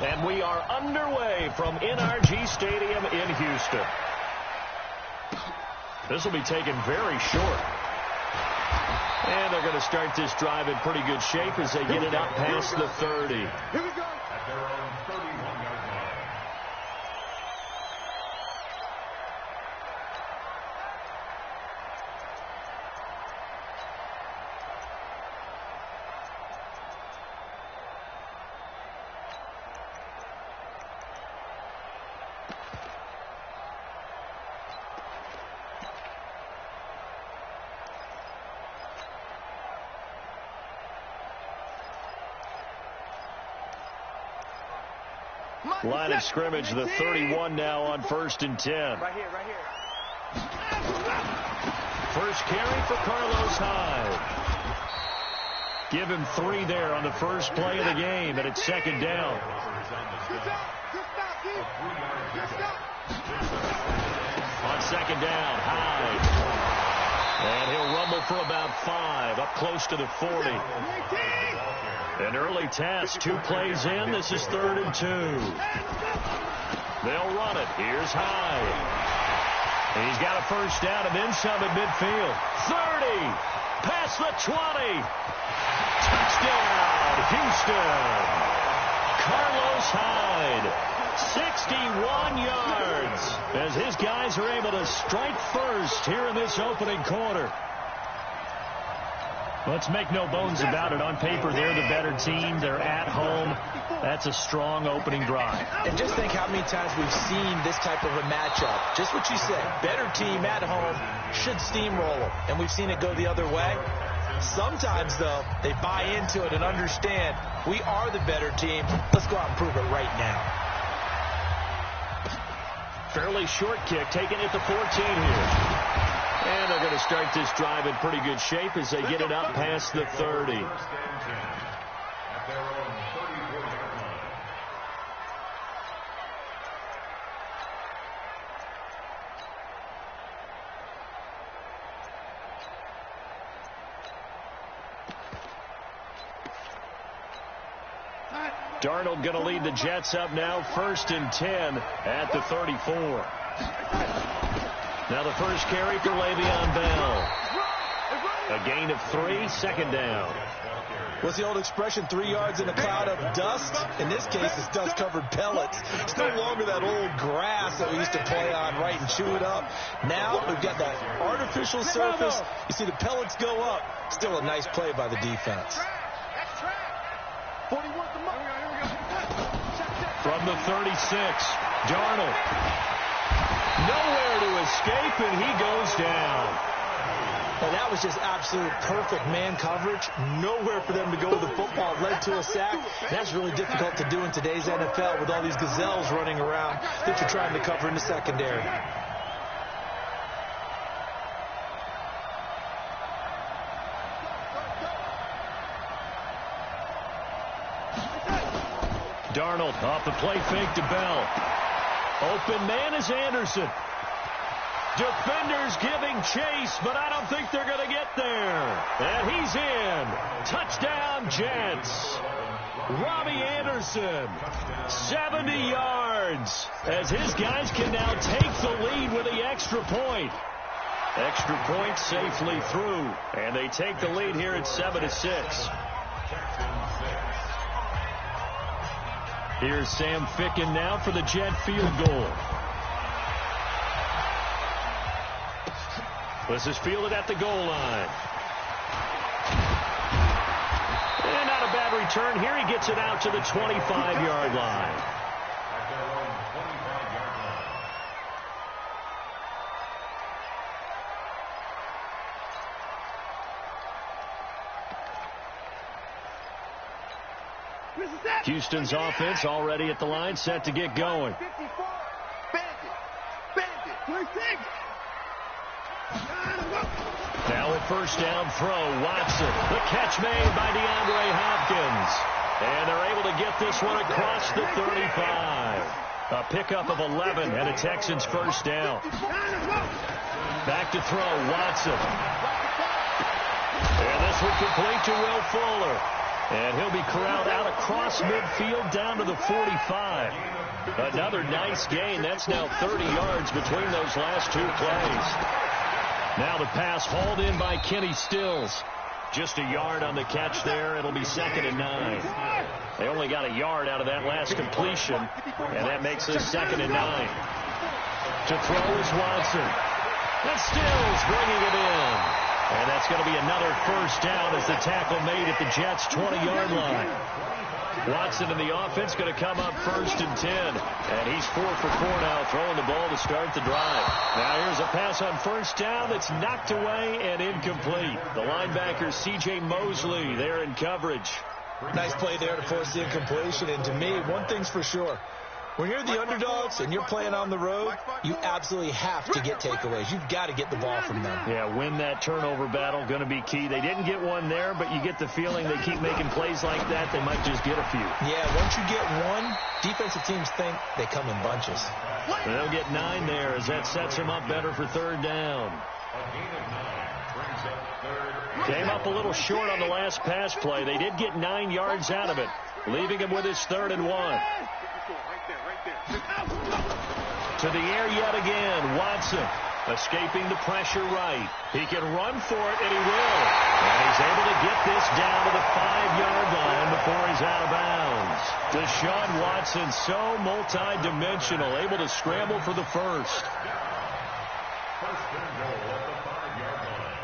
And we are underway from NRG Stadium in Houston. This will be taken very short. And they're going to start this drive in pretty good shape as they get it up past the 30. Here we go. At their own 31-yard line. Line of scrimmage, the 31 now on 1st and 10. Right here, right here. First carry for Carlos Hyde. Give him 3 there on the first play of the game, and it's 2nd down. On 2nd down, Hyde. And he'll rumble for about 5, up close to the 40. An early test, 2 plays in. This is 3rd and 2. They'll run it. Here's Hyde. He's got a first down and then some at midfield. 30. Past the 20. Touchdown, Houston. Carlos Hyde. 61 yards as his guys are able to strike first here in this opening quarter. Let's make no bones about it. On paper, they're the better team. They're at home. That's a strong opening drive. And just think how many times we've seen this type of a matchup. Just what you said. Better team at home should steamroll them. And we've seen it go the other way. Sometimes, though, they buy into it and understand we are the better team. Let's go out and prove it right now. Fairly short kick, taken at the 14 here. And they're going to start this drive in pretty good shape as they get it up past the 30. At their own 34-yard line. Darnold going to lead the Jets up now, 1st and 10 at the 34. Now the first carry for Le'Veon Bell. A gain of 3, 2nd down. What's the old expression, 3 yards in a cloud of dust? In this case, it's dust-covered pellets. It's no longer that old grass that we used to play on, right, and chew it up. Now we've got that artificial surface. You see the pellets go up. Still a nice play by the defense. From the 36, Darnold. Nowhere to escape, and he goes down. Well, that was just absolute perfect man coverage. Nowhere for them to go with the football. Led to a sack. That's really difficult to do in today's NFL with all these gazelles running around that you're trying to cover in the secondary. Darnold off the play fake to Bell. Open man is Anderson. Defenders giving chase, but I don't think they're going to get there. And he's in. Touchdown, Jets. Robbie Anderson, 70 yards, as his guys can now take the lead with the extra point. Extra point safely through, and they take the lead here at 7-6. Here's Sam Ficken now for the Jet field goal. This is fielded at the goal line. And not a bad return here. He gets it out to the 25-yard line. Houston's offense already at the line, set to get going. Now a first down throw, Watson. The catch made by DeAndre Hopkins. And they're able to get this one across the 35. A pickup of 11 and a Texans first down. Back to throw, Watson. And this one complete to Will Fuller. And he'll be corralled out across midfield down to the 45. Another nice gain. That's now 30 yards between those last two plays. Now the pass hauled in by Kenny Stills. Just a yard on the catch there. It'll be 2nd and 9. They only got a yard out of that last completion, and that makes this 2nd and 9. To throw is Watson. And Stills bringing it in. And that's going to be another first down as the tackle made at the Jets' 20-yard line. Watson in the offense going to come up 1st and 10. And he's 4 for 4 now, throwing the ball to start the drive. Now here's a pass on 1st down that's knocked away and incomplete. The linebacker, C.J. Mosley, there in coverage. Nice play there to force the incompletion. And to me, one thing's for sure. When you're the underdogs and you're playing on the road, you absolutely have to get takeaways. You've got to get the ball from them. Yeah, win that turnover battle, going to be key. They didn't get one there, but you get the feeling they keep making plays like that, they might just get a few. Yeah, once you get one, defensive teams think they come in bunches. They'll get 9 there as that sets them up better for 3rd down. Came up a little short on the last pass play. They did get 9 yards out of it, leaving him with his 3rd and 1. To the air yet again, Watson escaping the pressure right. He can run for it, and he will. And he's able to get this down to the 5-yard line before he's out of bounds. Deshaun Watson, so multi-dimensional, able to scramble for the first. First and goal at the 5-yard line.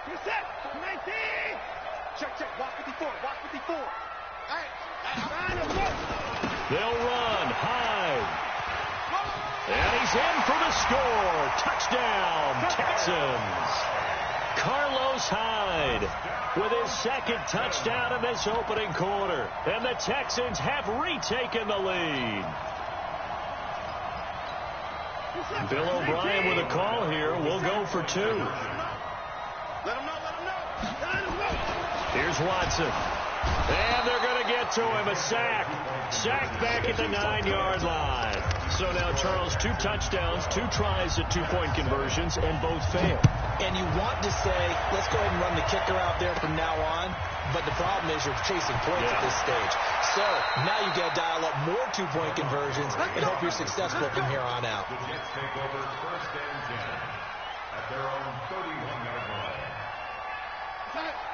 You're set. 19. Check. Walk 54. All right. They'll run. Hyde. And he's in for the score. Touchdown, Texans. Carlos Hyde with his 2nd touchdown in this opening quarter. And the Texans have retaken the lead. Bill O'Brien with a call here. We'll go for 2. Let him know. Here's Watson. And they're going to get to him. A sack. Sacked back at the 9-yard line. So now, Charles, 2 touchdowns, 2 tries at 2-point conversions, and both fail. And you want to say, let's go ahead and run the kicker out there from now on. But the problem is you're chasing points at this stage. So now you got to dial up more 2-point conversions and hope you're successful from here on out. The Jets take over 1st and 10 at their own 31-yard line.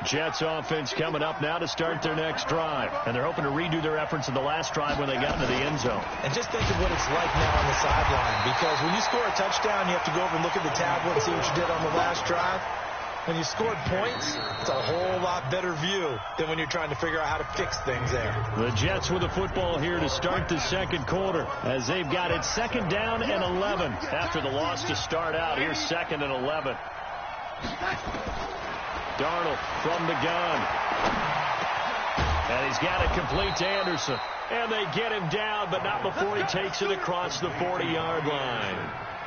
Jets offense coming up now to start their next drive. And they're hoping to redo their efforts in the last drive when they got into the end zone. And just think of what it's like now on the sideline. Because when you score a touchdown, you have to go over and look at the tablet and see what you did on the last drive. When you scored points, it's a whole lot better view than when you're trying to figure out how to fix things there. The Jets with the football here to start the 2nd quarter as they've got it 2nd down and 11 after the loss to start out. Here's 2nd and 11. Darnold from the gun. And he's got it complete to Anderson. And they get him down, but not before he takes it across the 40-yard line.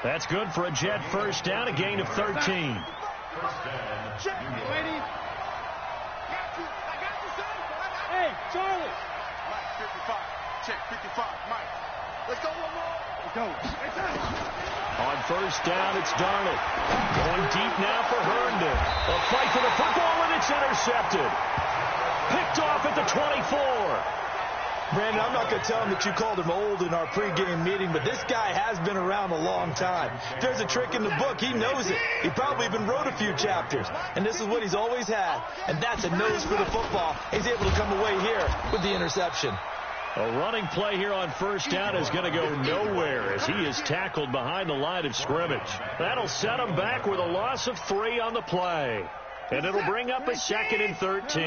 That's good for a Jet first down, a gain of 13. First down. Check. Ready? Hey, Charlie. Mike, 55. Check, 55. Mike. Let's go one more. Let's go. On first down, it's Darnold. Going deep now for Herndon. A fight for the football, and it's intercepted. Picked off at the 24. Brandon, I'm not going to tell him that you called him old in our pregame meeting, but this guy has been around a long time. If there's a trick in the book, he knows it. He probably even wrote a few chapters, and this is what he's always had, and that's a nose for the football. He's able to come away here with the interception. A running play here on first down is going to go nowhere as he is tackled behind the line of scrimmage. That'll set him back with a loss of 3 on the play, and it'll bring up a 2nd and 13.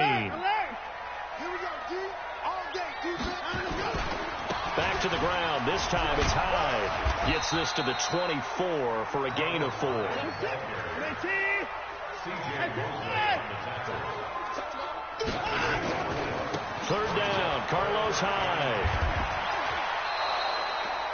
Back to the ground. This time it's Hyde. Gets this to the 24 for a gain of 4. Third down, Carlos Hyde.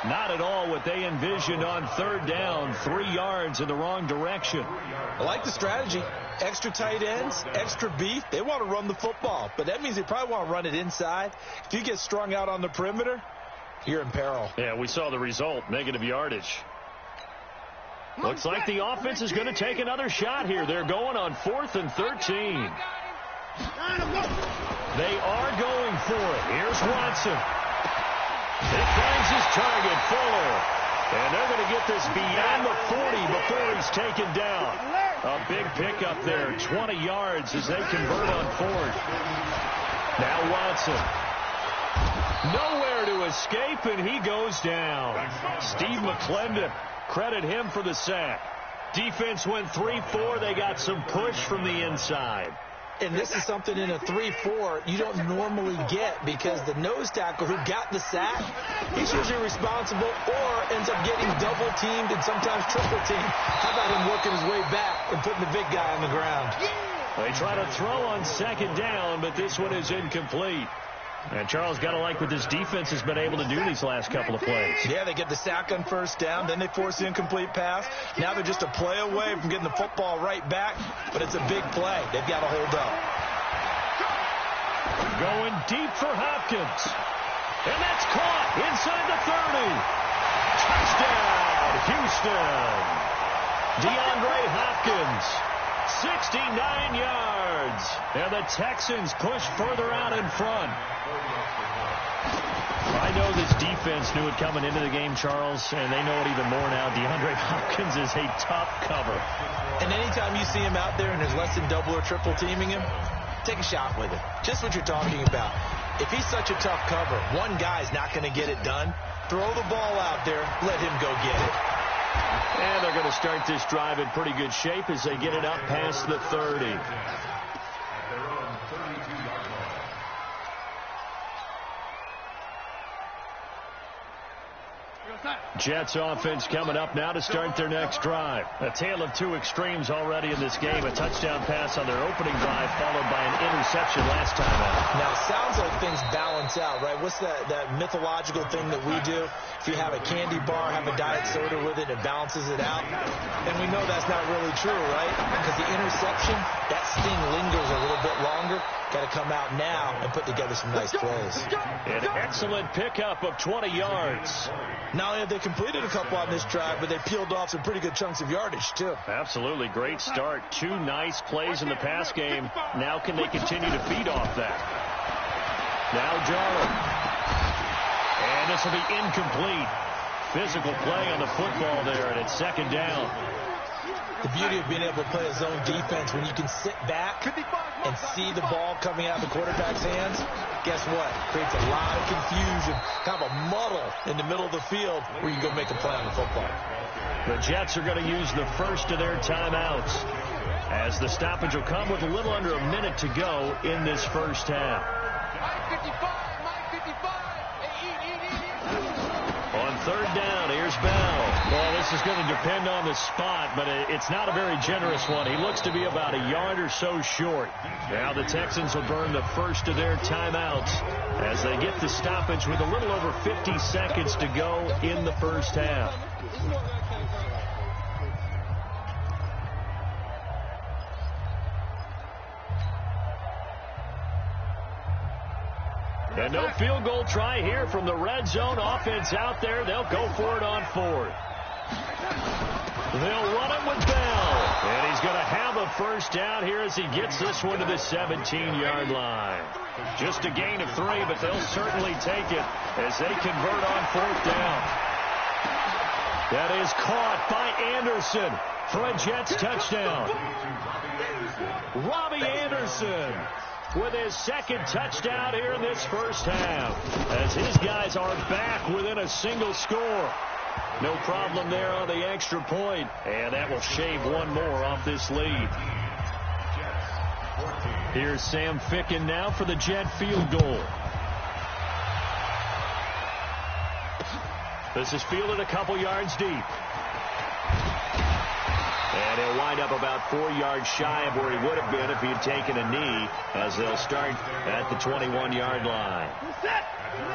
Not at all what they envisioned on third down. 3 yards in the wrong direction. I like the strategy. Extra tight ends, extra beef. They want to run the football, but that means they probably want to run it inside. If you get strung out on the perimeter, you're in peril. Yeah, we saw the result, negative yardage. Looks like the offense is going to take another shot here. They're going on 4th and 13. They are going for it. Here's Watson. He finds his target, Fuller. And they're going to get this beyond the 40 before he's taken down. A big pickup there, 20 yards as they convert on 4th. Now Watson. Nowhere to escape, and he goes down. Steve McClendon, credit him for the sack. Defense went 3-4. They got some push from the inside. And this is something in a 3-4 you don't normally get, because the nose tackle who got the sack, he's usually responsible or ends up getting double-teamed and sometimes triple-teamed. How about him working his way back and putting the big guy on the ground? They try to throw on 2nd down, but this one is incomplete. And Charles, got to like what this defense has been able to do these last couple of plays. Yeah, they get the sack on 1st down, then they force the incomplete pass. Now they're just a play away from getting the football right back, but it's a big play. They've got to hold up. Going deep for Hopkins. And that's caught inside the 30. Touchdown, Houston. DeAndre Hopkins, 69 yards. And the Texans push further out in front. I know this defense knew it coming into the game, Charles, and they know it even more now. DeAndre Hopkins is a tough cover. And anytime you see him out there and there's less than double or triple teaming him, take a shot with it. Just what you're talking about. If he's such a tough cover, one guy's not going to get it done. Throw the ball out there. Let him go get it. And they're going to start this drive in pretty good shape as they get it up past the 30. Jets offense coming up now to start their next drive. A tale of two extremes already in this game. A touchdown pass on their opening drive followed by an interception last time out. Now, it sounds like things balance out, right? What's that mythological thing that we do? If you have a candy bar, have a diet soda with it, it balances it out. And we know that's not really true, right? Because the interception, that sting lingers a little bit longer. Got to come out now and put together some nice plays. An excellent pickup of 20 yards. Not only have they completed a couple on this drive, but they peeled off some pretty good chunks of yardage, too. Absolutely. Great start. 2 nice plays in the pass game. Now can they continue to feed off that? Now Jarrell. And this will be incomplete. Physical play on the football there, and it's 2nd down. The beauty of being able to play a zone defense, when you can sit back and see the ball coming out of the quarterback's hands, guess what? Creates a lot of confusion, kind of a muddle in the middle of the field where you go make a play on the football. The Jets are going to use the first of their timeouts, as the stoppage will come with a little under a minute to go in this first half. On 3rd down, here's Bell. Well, this is going to depend on the spot, but it's not a very generous one. He looks to be about a yard or so short. Now the Texans will burn the first of their timeouts as they get the stoppage with a little over 50 seconds to go in the first half. And no field goal try here from the red zone offense out there. They'll go for it on 4th. They'll run it with Bell. And he's going to have a first down here as he gets this one to the 17-yard line. Just a gain of 3, but they'll certainly take it as they convert on 4th down. That is caught by Anderson for a Jets touchdown. Robbie Anderson with his 2nd touchdown here in this first half, as his guys are back within a single score. No problem there on the extra point, and that will shave one more off this lead. Here's Sam Ficken now for the Jet field goal. This is fielded a couple yards deep. And he'll wind up about 4 yards shy of where he would have been if he had taken a knee, as they'll start at the 21-yard line.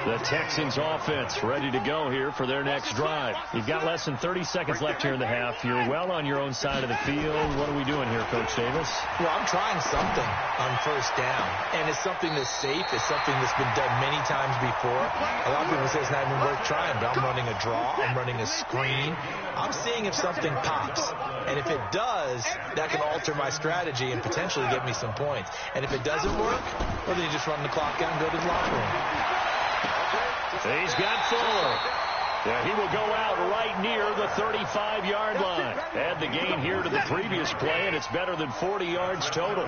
The Texans offense ready to go here for their next drive. You've got less than 30 seconds left here in the half. You're well on your own side of the field. What are we doing here, Coach Davis? Well, I'm trying something on 1st down, and it's something that's safe. It's something that's been done many times before. A lot of people say it's not even worth trying, but I'm running a draw. I'm running a screen. I'm seeing if something pops, and if it does, that can alter my strategy and potentially get me some points. And if it doesn't work, well, then you just run the clock out and go to the locker room. He's got Fuller. Yeah, he will go out right near the 35-yard line. Add the gain here to the previous play, and it's better than 40 yards total.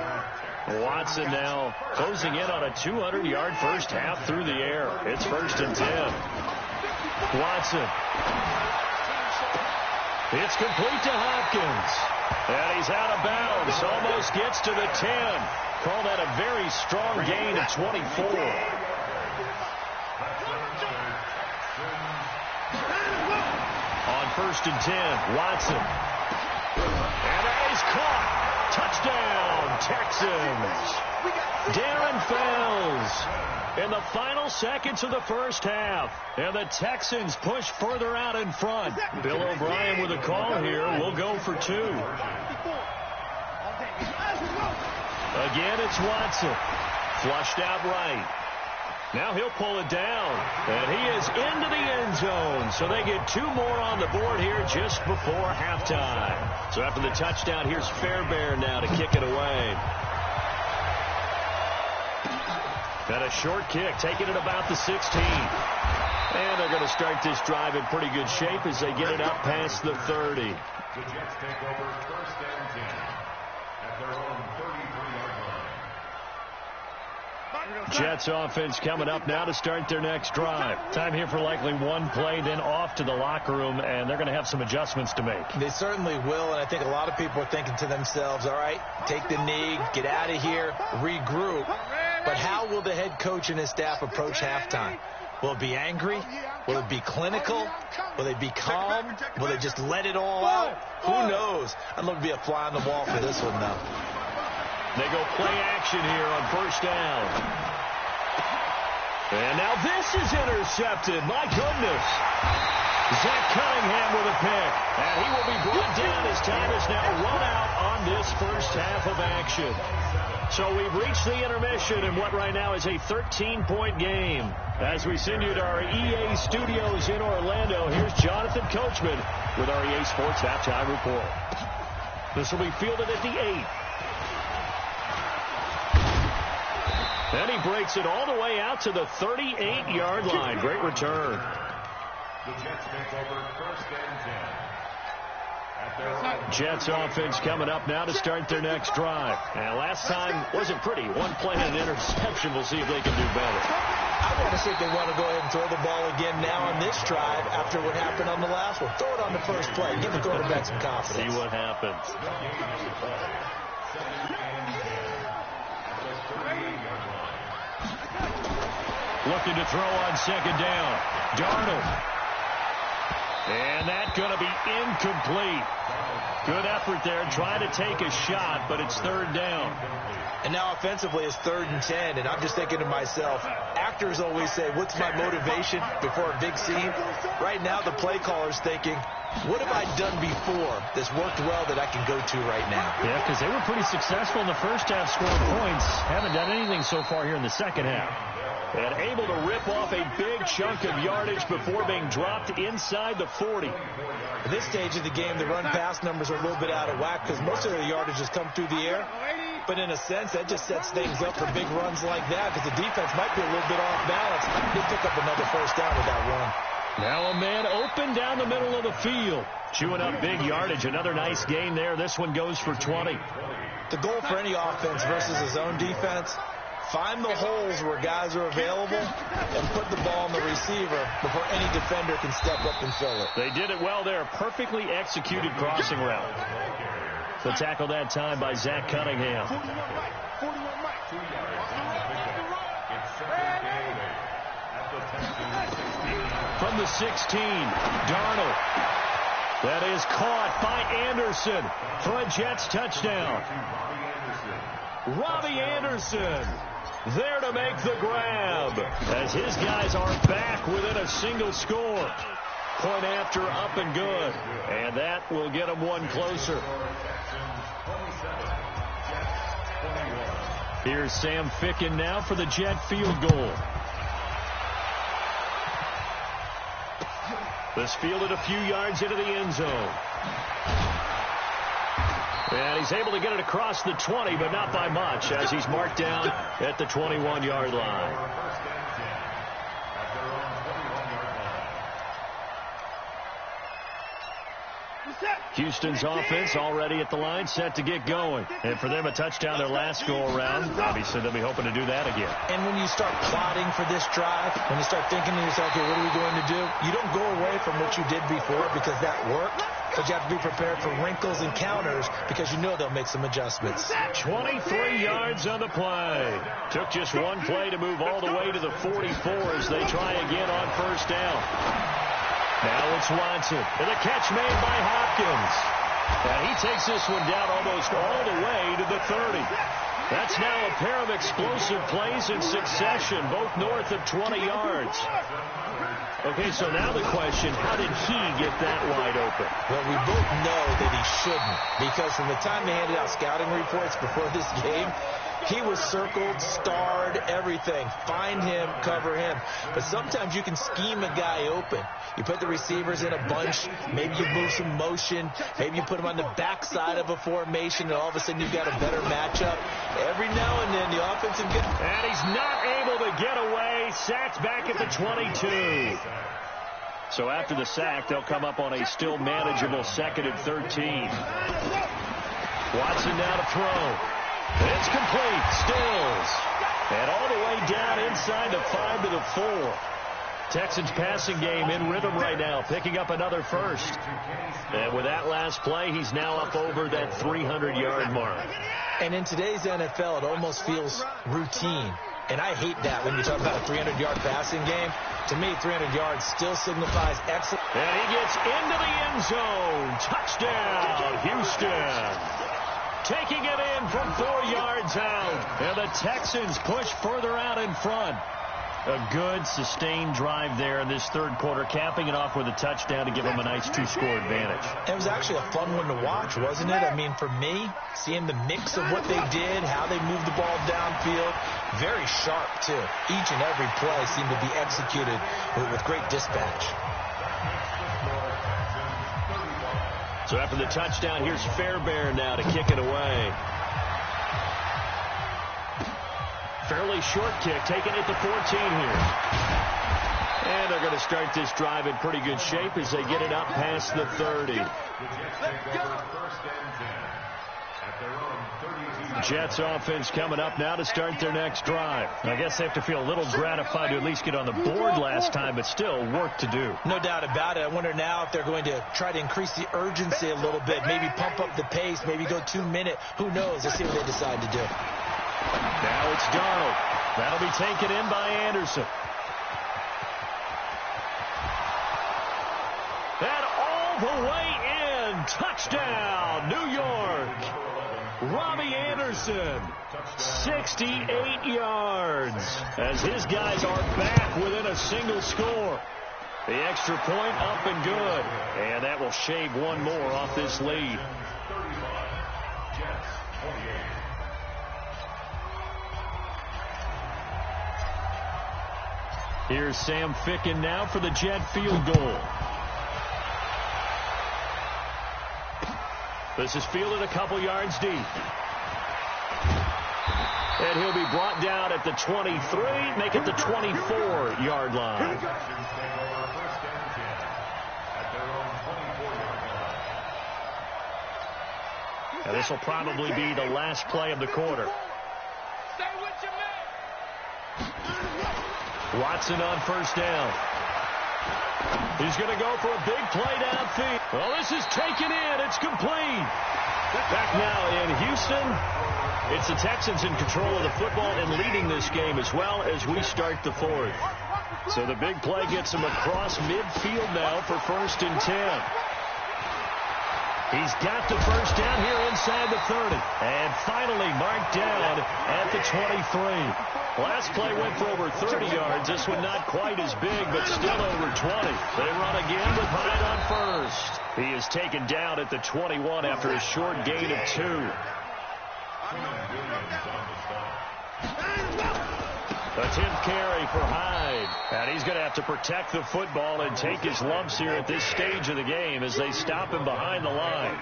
Watson now closing in on a 200-yard first half through the air. It's 1st and 10. Watson. It's complete to Hopkins. And he's out of bounds. Almost gets to the 10. Call that a very strong gain at 24. On 1st and 10, Watson. And that is caught. Touchdown, Texans. Darren Fells in the final seconds of the first half. And the Texans push further out in front. Bill O'Brien with a call here. We'll go for 2. Again, it's Watson. Flushed out right. Now he'll pull it down, and he is into the end zone. So they get 2 more on the board here just before halftime. So after the touchdown, here's Fairbairn now to kick it away. And a short kick, taking it about the 16. And they're going to start this drive in pretty good shape as they get it up past the 30. The Jets take over 1st and 10 at their own 33-yard line. Jets offense coming up now to start their next drive. Time here for likely one play, then off to the locker room, and they're going to have some adjustments to make. They certainly will, and I think a lot of people are thinking to themselves, all right, take the knee, get out of here, regroup. But how will the head coach and his staff approach halftime? Will it be angry? Will it be clinical? Will they be calm? Will they just let it all out? Who knows? I'd love to be a fly on the wall for this one, though. They go play action here on 1st down. And now this is intercepted. My goodness. Zach Cunningham with a pick. And he will be brought down as time is now run out on this first half of action. So we've reached the intermission in what right now is a 13-point game. As we send you to our EA studios in Orlando, here's Jonathan Coachman with our EA Sports Halftime Report. This will be fielded at the 8. Then he breaks it all the way out to the 38-yard line. Great return. The Jets take over 1st and 10. Jets offense coming up now to start their next drive. And last time wasn't pretty. One play and an interception. We'll see if they can do better. I want to see if they want to go ahead and throw the ball again now on this drive after what happened on the last one. Throw it on the first play. Give the quarterback some confidence. See what happens. Looking to throw on 2nd down. Darnold. And that's going to be incomplete. Good effort there, trying to take a shot, but it's 3rd down. And now offensively it's 3rd and 10, and I'm just thinking to myself, actors always say, what's my motivation before a big scene? Right now the play caller's thinking, what have I done before that's worked well that I can go to right now? Yeah, because they were pretty successful in the first half scoring points. Haven't done anything so far here in the second half. And able to rip off a big chunk of yardage before being dropped inside the 40. At this stage of the game, the run-pass numbers are a little bit out of whack because most of the yardage has come through the air. But in a sense, that just sets things up for big runs like that because the defense might be a little bit off balance. They pick up another first down with that run. Now a man open down the middle of the field. Chewing up big yardage. Another nice gain there. This one goes for 20. The goal for any offense versus his own defense, find the holes where guys are available and put the ball on the receiver before any defender can step up and fill it. They did it well there. Perfectly executed crossing route. The tackle that time by Zach Cunningham. From the 16, Darnold. That is caught by Anderson for a Jets touchdown. Robbie Anderson there to make the grab as his guys are back within a single score. Point after up and good. And that will get them one closer. Here's Sam Ficken now for the Jet field goal. This fielded a few yards into the end zone. And he's able to get it across the 20, but not by much, as he's marked down at the 21-yard line. Houston's offense already at the line, set to get going. And for them, a touchdown their last go-around. Obviously, they'll be hoping to do that again. And when you start plotting for this drive, when you start thinking to yourself, okay, what are we going to do? You don't go away from what you did before because that worked. But you have to be prepared for wrinkles and counters because you know they'll make some adjustments. 23 yards on the play. Took just one play to move all the way to the 44 as they try again on first down. Now it's Watson. And the catch made by Hopkins. And he takes this one down almost all the way to the 30. That's now a pair of explosive plays in succession, both north of 20 yards. Okay, so now the question, how did he get that wide open? Well, we both know that he shouldn't, because from the time they handed out scouting reports before this game, he was circled, starred, everything. Find him, cover him. But sometimes you can scheme a guy open. You put the receivers in a bunch. Maybe you move some motion. Maybe you put them on the backside of a formation, and all of a sudden you've got a better matchup. Every now and then the offensive get... And he's not able to get away. Sacked back at the 22. So after the sack, they'll come up on a still manageable 2nd and 13. Watson now to throw. It's complete. Stills. And all the way down inside the 5 to the 4. Texans passing game in rhythm right now, picking up another first. And with that last play, he's now up over that 300-yard mark. And in today's NFL, it almost feels routine. And I hate that when you talk about a 300-yard passing game. To me, 300 yards still signifies excellence. And he gets into the end zone. Touchdown, Houston. Taking it in from 4 yards out. And the Texans push further out in front. A good, sustained drive there in this third quarter, capping it off with a touchdown to give them a nice 2-score advantage. It was actually a fun one to watch, wasn't it? I mean, for me, seeing the mix of what they did, how they moved the ball downfield, very sharp, too. Each and every play seemed to be executed with great dispatch. So after the touchdown, here's Fairbairn now to kick it away. Fairly short kick, taking it to 14 here. And they're going to start this drive in pretty good shape as they get it up past the 30. Jets offense coming up now to start their next drive. I guess they have to feel a little gratified to at least get on the board last time, but still work to do. No doubt about it. I wonder now if they're going to try to increase the urgency a little bit, maybe pump up the pace, maybe go 2-minute. Who knows? Let's see what they decide to do. Now it's Darnold. That'll be taken in by Anderson. And all the way in. Touchdown, New York. Robbie Anderson, 68 yards. As his guys are back within a single score. The extra point up and good. And that will shave one more off this lead. Here's Sam Ficken now for the Jet field goal. This is fielded a couple yards deep. And he'll be brought down at the 23, make it the 24-yard line. And this will probably be the last play of the quarter. Watson on first down. He's going to go for a big play downfield. Well, this is taken in. It's complete. Back now in Houston. It's the Texans in control of the football and leading this game as well as we start the fourth. So the big play gets him across midfield now for 1st and 10. He's got the first down here inside the 30. And finally marked down at the 23. Last play went for over 30 yards. This one not quite as big, but still over 20. They run again with Hyde on first. He is taken down at the 21 after a short gain of 2. A 10th carry for Hyde. And he's going to have to protect the football and take his lumps here at this stage of the game as they stop him behind the line.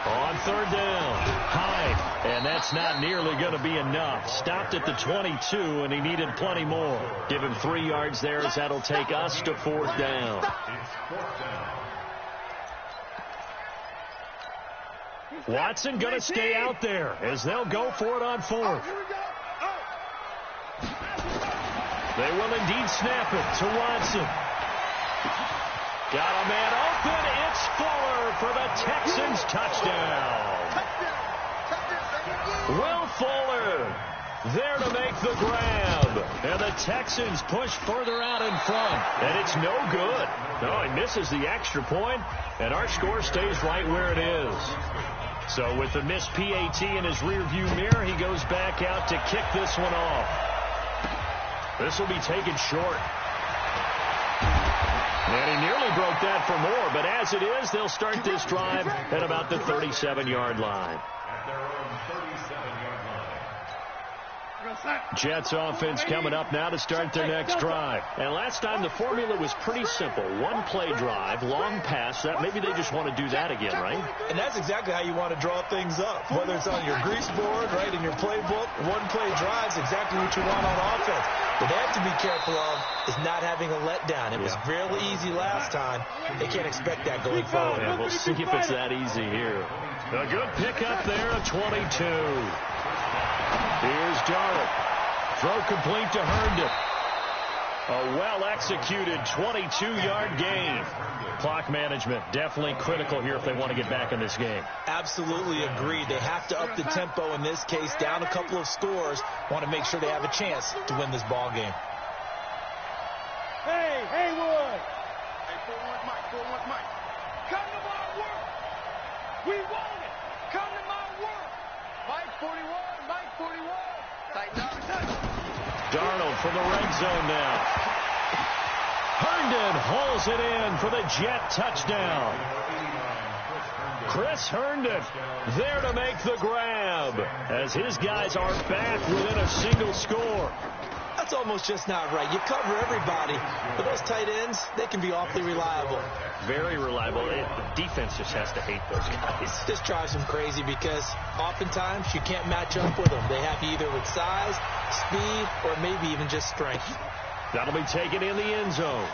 On 3rd down, Hyde. And that's not nearly going to be enough. Stopped at the 22, and he needed plenty more. Give him 3 yards there as that'll take us to 4th down. Watson going to stay out there as they'll go for it on 4th. They will indeed snap it to Watson. Got a man open. It's Fuller for the Texans touchdown. Will Fuller there to make the grab. And the Texans push further out in front. And it's no good. No, he misses the extra point, and our score stays right where it is. So with the missed PAT in his rearview mirror, he goes back out to kick this one off. This will be taken short. And he nearly broke that for more, but as it is, they'll start this drive at about the 37-yard line. At their own 37-yard line. Jets offense coming up now to start their next drive. And last time the formula was pretty simple. 1-play drive, long pass. That maybe they just want to do that again, right? And that's exactly how you want to draw things up. Whether it's on your grease board, right, in your playbook, 1-play drive is exactly what you want on offense. What they have to be careful of is not having a letdown. It was fairly easy last time. They can't expect that going forward. Yeah, we'll see if it's that easy here. A good pickup there of 22. Here's Darnold. Throw complete to Herndon. A well-executed 22-yard gain. Clock management definitely critical here if they want to get back in this game. Absolutely agreed. They have to up the tempo in this case, down a couple of scores. Want to make sure they have a chance to win this ball game. Hey, Haywood. Hey, 4-1 Mike, 4-1 Mike. Come to my work. We want it. Come to my work. Mike 41, Mike 41. Tighten up. Darnold from the red zone now. Herndon hauls it in for the Jet touchdown. Chris Herndon there to make the grab as his guys are back within a single score. That's almost just not right. You cover everybody, but those tight ends, they can be awfully reliable. Very reliable. The defense just has to hate those guys. This drives them crazy because oftentimes you can't match up with them. They have you either with size, speed, or maybe even just strength. That'll be taken in the end zone.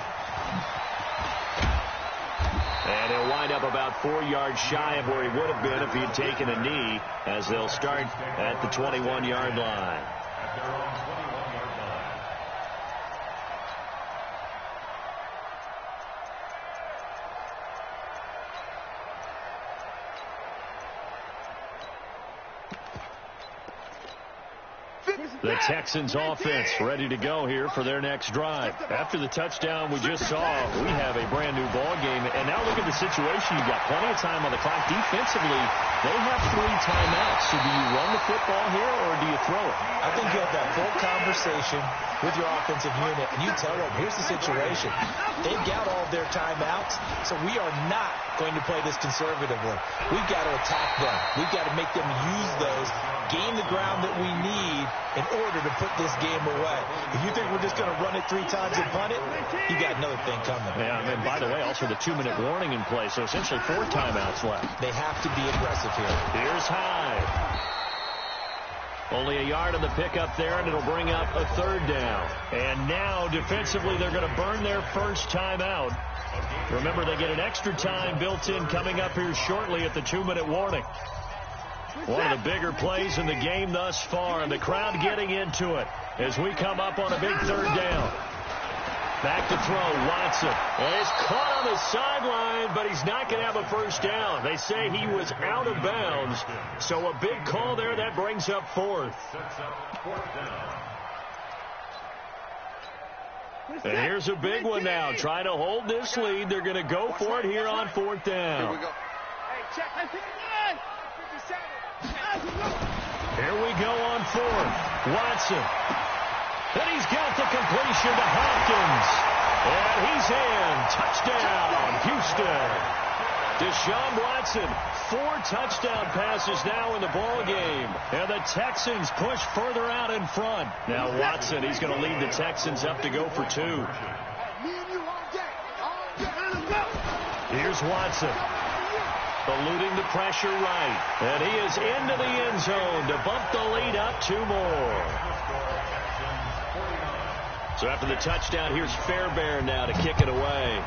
And he'll wind up about 4 yards shy of where he would have been if he had taken a knee, as they'll start at the 21-yard line. At their own 21-yard line. The Texans offense ready to go here for their next drive. After the touchdown we just saw, we have a brand new ball game. And now look at the situation. You've got plenty of time on the clock. Defensively, they have 3 timeouts. So do you run the football here or do you throw it? I think you have that full conversation with your offensive unit, and you tell them, here's the situation. They've got all of their timeouts, so we are not going to play this conservatively. We've got to attack them. We've got to make them use those, gain the ground that we need in order to put this game away. If you think we're just going to run it 3 times and punt it, you got another thing coming. Yeah, and then, by the way, also the 2-minute warning in play, so essentially 4 timeouts left. They have to be aggressive here. Here's Hyde. Only a yard on the pickup there, and it'll bring up a 3rd down. And now, defensively, they're going to burn their first timeout. Remember, they get an extra time built in coming up here shortly at the 2-minute warning. One of the bigger plays in the game thus far, and the crowd getting into it as we come up on a big 3rd down. Back to throw, Watson. And he's caught on the sideline, but he's not going to have a first down. They say he was out of bounds, so a big call there. That brings up 4th. And here's a big one now. Trying to hold this lead. They're going to go for it here on 4th down. Here we go. Hey, check. Here we go on 4th. Watson. And he's got the completion to Hopkins. And he's in. Touchdown, Houston. Deshaun Watson, 4 touchdown passes now in the ball game. And the Texans push further out in front. Now Watson, he's going to lead the Texans up to go for 2. Here's Watson. Eluding the pressure right. And he is into the end zone to bump the lead up 2 more. So after the touchdown, here's Fairbairn now to kick it away.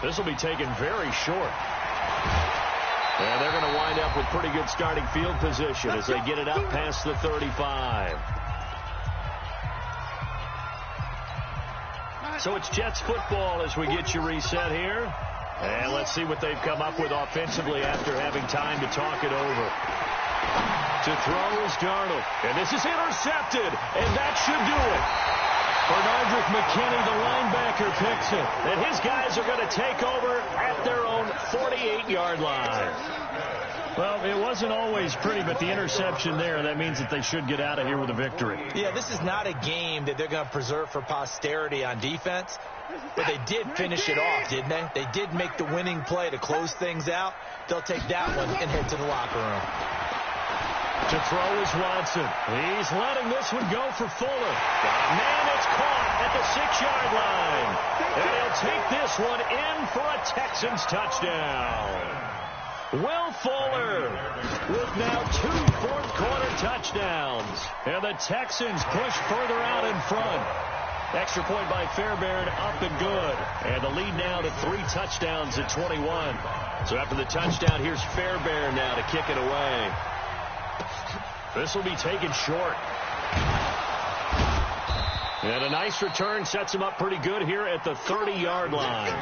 This will be taken very short. And they're going to wind up with pretty good starting field position as they get it up past the 35. So it's Jets football as we get you reset here. And let's see what they've come up with offensively after having time to talk it over. To throw is Darnold. And this is intercepted. And that should do it. Bernardrick McKinney, the linebacker, picks it. And his guys are going to take over at their own 48-yard line. Well, it wasn't always pretty, but the interception there, that means that they should get out of here with a victory. Yeah, this is not a game that they're going to preserve for posterity on defense, but they did finish it off, didn't they? They did make the winning play to close things out. They'll take that one and head to the locker room. To throw is Watson. He's letting this one go for Fuller. Man, it's caught at the 6-yard line. And he'll take this one in for a Texans touchdown. Will Fuller with now 2 fourth-quarter touchdowns. And the Texans push further out in front. Extra point by Fairbairn, up and good. And the lead now to 3 touchdowns at 21. So after the touchdown, here's Fairbairn now to kick it away. This will be taken short. And a nice return sets him up pretty good here at the 30-yard line.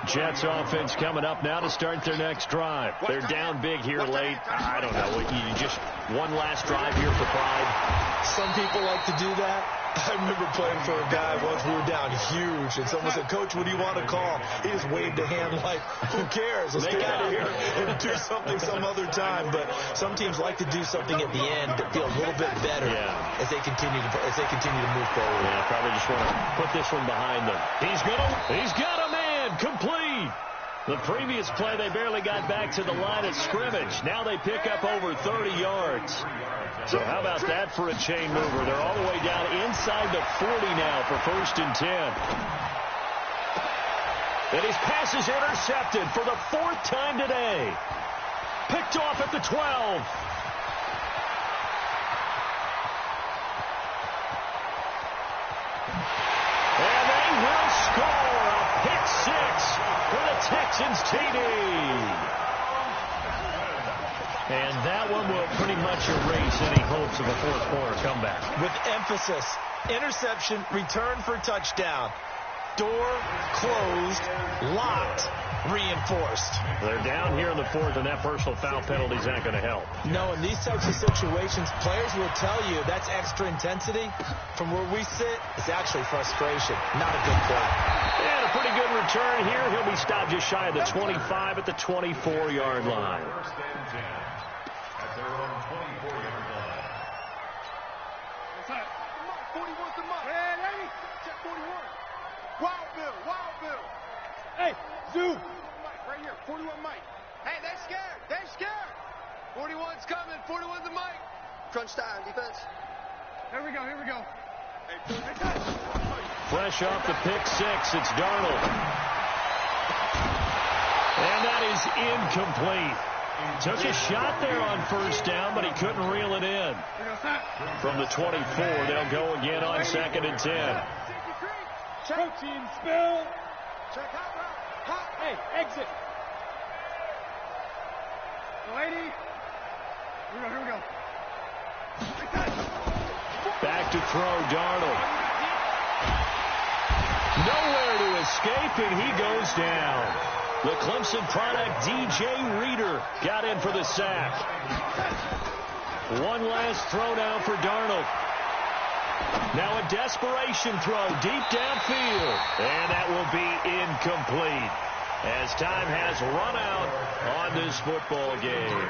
Jets offense coming up now to start their next drive. They're down big here late. I don't know. You just one last drive here for pride. Some people like to do that. I remember playing for a guy once. We were down huge, and someone said, "Coach, what do you want to call?" He just waved a hand like, "Who cares? Let's get out of here and do something some other time." But some teams like to do something at the end that feels a little bit better as they continue to move forward. Yeah, probably just want to put this one behind them. He's got a man complete. The previous play, they barely got back to the line of scrimmage. Now they pick up over 30 yards. So how about that for a chain mover? They're all the way down inside the 40 now for 1st and 10. And his pass is intercepted for the 4th time today. Picked off at the 12. And they will score a pick 6 for the Texans TD. And that one will pretty much erase any hopes of a 4th-quarter comeback. With emphasis, interception, return for touchdown. Door closed, locked, reinforced. They're down here in the 4th, and that personal foul penalty is not going to help. No, in these types of situations, players will tell you that's extra intensity. From where we sit, it's actually frustration, not a good play. And a pretty good return here. He'll be stopped just shy of the 25 at the 24-yard line. At their own 24-yard line. What's that? 41's the mark. Hey, lady. Check 41. Wild Bill. Hey, Zoo. Mike, right here. 41 Mike. Hey, they're scared. 41's coming. 41's the Mike. Crunch time, defense. Here we go. Hey, fresh off the pick 6, it's Darnold. And that is incomplete. Took a shot there on 1st down, but he couldn't reel it in. From the 24, they'll go again on 2nd and 10. Protein spill. Check hot. Hey, exit. Lady. Here we go. Back to throw, Darnold. Nowhere to escape, and he goes down. The Clemson product, DJ Reader, got in for the sack. One last throw now for Darnold. Now a desperation throw deep downfield. And that will be incomplete as time has run out on this football game.